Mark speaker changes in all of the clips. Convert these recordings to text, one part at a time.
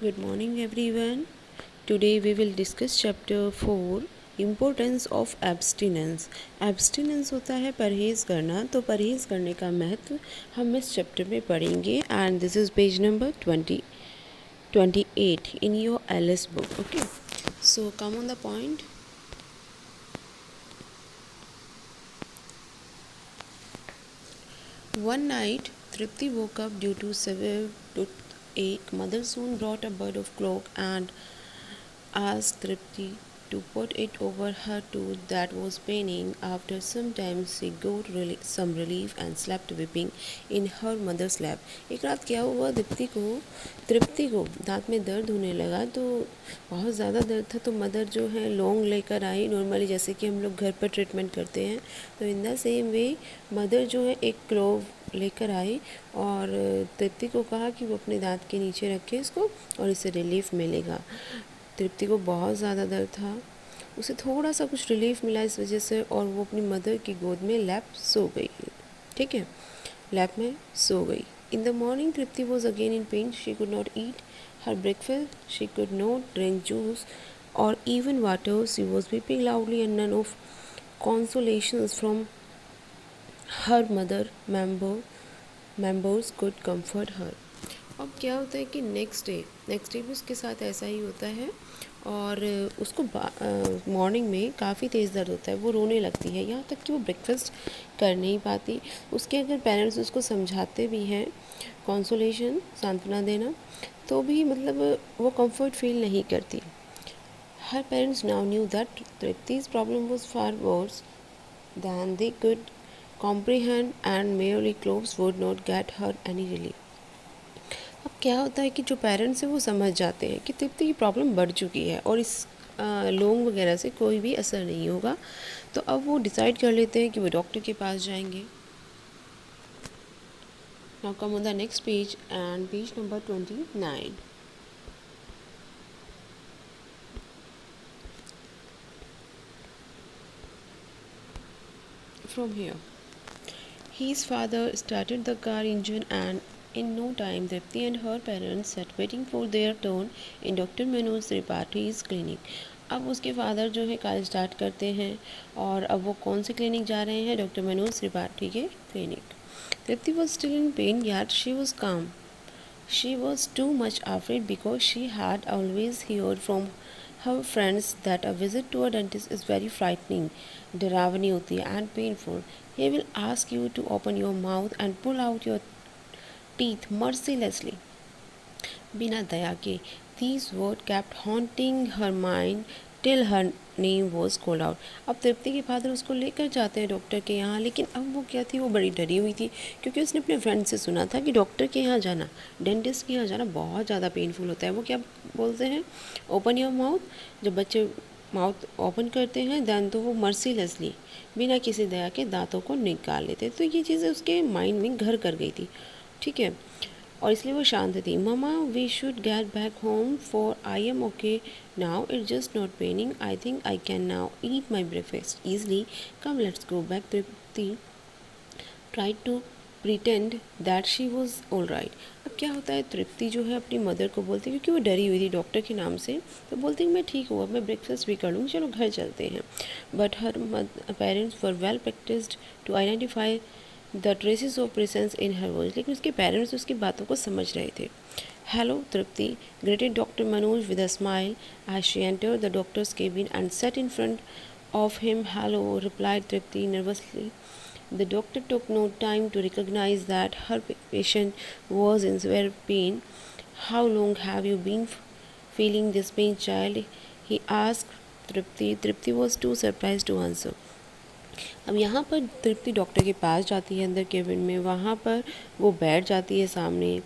Speaker 1: Good morning everyone. Today we will discuss chapter 4 Importance of Abstinence. Abstinence होता है परहेज़ करना, तो परहेज़ करने का महत्व हम इस चैप्टर में पढ़ेंगे and this is page number 28 in your LS book. Okay, so come on the point. One night, Tripti woke up due to severe toothache. Mother soon brought a bird of cloak and asked Tripti to put it over her tooth that was paining. After some time, she got some relief and slept weeping in her mother's lap. एक रात क्या हुआ, तृप्ति को दांत में दर्द होने लगा, तो बहुत ज़्यादा दर्द था, तो मदर जो है लौंग लेकर आई, नॉर्मली जैसे कि हम लोग घर पर ट्रीटमेंट करते हैं, तो in the same way mother जो है एक क्लोव लेकर आई और तृप्ति को कहा कि वो अपने दांत के नीचे रखे इसको और इससे रिलीफ मिलेगा। तृप्ति को बहुत ज़्यादा दर्द था, उसे थोड़ा सा कुछ रिलीफ मिला इस वजह से, और वो अपनी मदर की गोद में लैप सो गई। ठीक है, लैप में सो गई। In the morning Tripti was again in pen. She could not eat her breakfast, she could not drink juice or even water. She was weeping loudly and none of consolations from her mother members could comfort her. अब क्या होता है कि next day भी उसके साथ ऐसा ही होता है और उसको मॉर्निंग में काफ़ी तेज़ दर्द होता है, वो रोने लगती है, यहाँ तक कि वो ब्रेकफास्ट कर नहीं पाती। उसके अगर पेरेंट्स उसको समझाते भी हैं, कंसोलेशन सांत्वना देना, तो भी मतलब वो कंफर्ट फील नहीं करती। Her parents now knew that Tripti's problem was far worse than they could comprehend and merely cloves would not get her any relief. अब क्या होता है कि जो पेरेंट्स हैं वो समझ जाते हैं कि तृप्ति की प्रॉब्लम बढ़ चुकी है और इस लौंग वगैरह से कोई भी असर नहीं होगा, तो अब वो डिसाइड कर लेते हैं कि वो डॉक्टर के पास जाएंगे। Now come on the next page and page number 29. From here, his father started the car engine and in no time Tripti and her parents sat waiting for their turn in Dr. Manoj Tripaঠি's clinic. अब उसके father जो है car start करते हैं और अब वो कौन से क्लिनिक जा रहे हैं? डॉक्टर मनोज त्रिपाठी के clinic. Tripti was still in pain yet she was calm. She was too much afraid because she had always heard from her friends that a visit to a dentist is very frightening. डरावनी होती है and painful. He will ask you to open your mouth and pull out your teeth mercilessly. बिना दया के. These words kept haunting her mind till her name was called out. अब तृप्ति के father उसको लेकर जाते हैं डॉक्टर के यहाँ, लेकिन अब वो क्या थी, वो बड़ी डरी हुई थी क्योंकि उसने अपने फ्रेंड से सुना था कि डॉक्टर के यहाँ जाना, डेंटिस्ट के यहाँ जाना बहुत ज़्यादा पेनफुल होता है। वो क्या बोलते हैं? Open your mouth. जब बच्चे माउथ ओपन करते हैं दैन तो वो मर्सीलेसली बिना किसी दया के दांतों को निकाल लेते। तो ये चीज़ें उसके माइंड में घर कर गई थी। ठीक है, और इसलिए वो शांत थी। Mama we should get back home for I am okay now, it just not paining, I think I can now eat my breakfast easily, come let's go back. Tripti try to pretend that she was all right. अब क्या होता है, तृप्ति जो है अपनी mother को बोलती है, क्योंकि वो डरी हुई थी डॉक्टर के नाम से, तो बोलती है मैं ठीक हूँ, अब मैं ब्रेकफास्ट भी कर लूँगी, चलो घर चलते हैं. But her parents were well practised to identify the traces of presence in her voice. लेकिन उसके पेरेंट्स उसकी बातों को समझ रहे थे. Hello Tripti, greeted doctor Manoj with a smile as she entered the doctor's cabin and sat in front of him. Hello, replied Tripti nervously. The doctor took no time to recognize that her patient was in severe pain. How long have you been feeling this pain, child? He asked Tripti. Tripti was too surprised to answer. अब यहाँ पर तृप्ति doctor के पास जाती है अंदर cabin में, वहाँ पर वो बैठ जाती है सामने।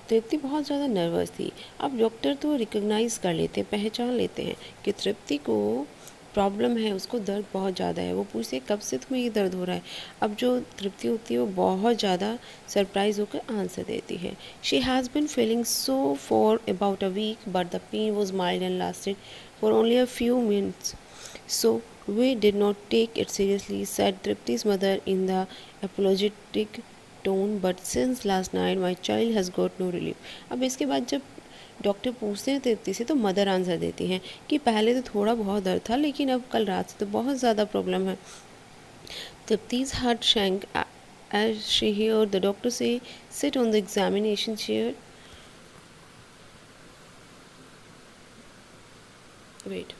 Speaker 1: तृप्ति बहुत ज़्यादा नर्वस थी। अब डॉक्टर तो रिकग्नाइज़ कर लेते हैं, पहचान लेते हैं कि तृप्ति को प्रॉब्लम है, उसको दर्द बहुत ज़्यादा है। वो पूछते हैं कब से तुम्हें ये दर्द हो रहा है? अब जो तृप्ति होती है वो बहुत ज़्यादा सरप्राइज होकर आंसर देती है। She has been feeling so for about a week but the pain was mild and lasted for only a few minutes, so we did not take it seriously, said Tripti's mother in the apologetic tone. But since last night my child has got no relief. अब इसके बाद जब doctor पूछते हैं तृप्ति से तो mother answer देती हैं कि पहले तो थोड़ा बहुत दर्द था, लेकिन अब कल रात से तो बहुत ज़्यादा प्रॉब्लम है। Tripti's heart sank as she heard the doctor say, "Sit on the examination chair." Wait.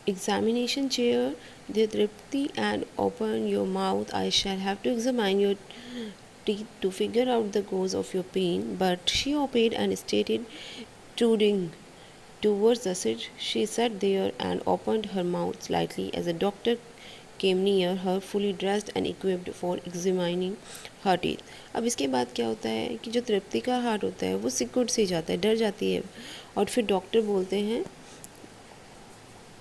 Speaker 1: Examination chair, dear Tripti, and open your mouth. I shall have to examine your teeth to figure out the cause of your pain. But she obeyed and stated, trudging towards the seat. She sat there and opened her mouth slightly as the doctor came near her, fully dressed and equipped for examining her teeth. अब इसके बाद क्या होता है कि जो तृप्ति का heart होता है वो सिकुड़ से जाता है, डर जाती है। और फिर डॉक्टर बोलते हैं,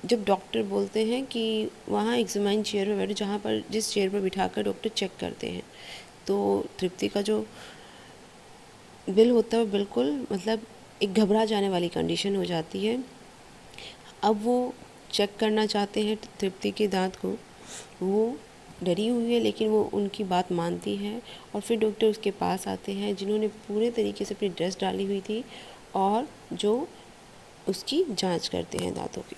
Speaker 1: जब डॉक्टर बोलते हैं कि वहाँ एग्जामाइन चेयर पर बैठो, जहाँ पर जिस चेयर पर बिठाकर डॉक्टर चेक करते हैं, तो तृप्ति का जो बिल होता है वो बिल्कुल मतलब एक घबरा जाने वाली कंडीशन हो जाती है। अब वो चेक करना चाहते हैं तृप्ति के दांत को, वो डरी हुई है लेकिन वो उनकी बात मानती है। और फिर डॉक्टर उसके पास आते हैं जिन्होंने पूरे तरीके से अपनी ड्रेस डाली हुई थी और जो उसकी जांच करते हैं दांतों की।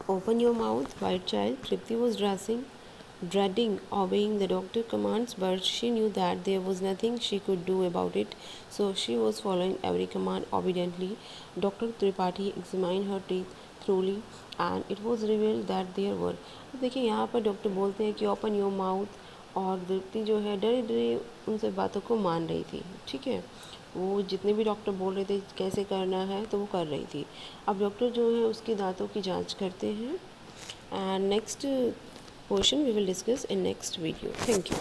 Speaker 1: Open your mouth, white child. Tripti was dreading obeying the doctor's commands, but she knew that there was nothing she could do about it, so she was following every command obediently. Dr. Tripathi examined her teeth thoroughly, and it was revealed that there were, देखिए यहाँ पर doctor बोलते हैं कि open your mouth, और तृप्ति जो है डरे डरे उन सब बातों को मान रही थी। ठीक है, वो जितने भी डॉक्टर बोल रहे थे कैसे करना है तो वो कर रही थी। अब डॉक्टर जो है उसके दांतों की जांच करते हैं, and next portion we will discuss in next video. Thank you.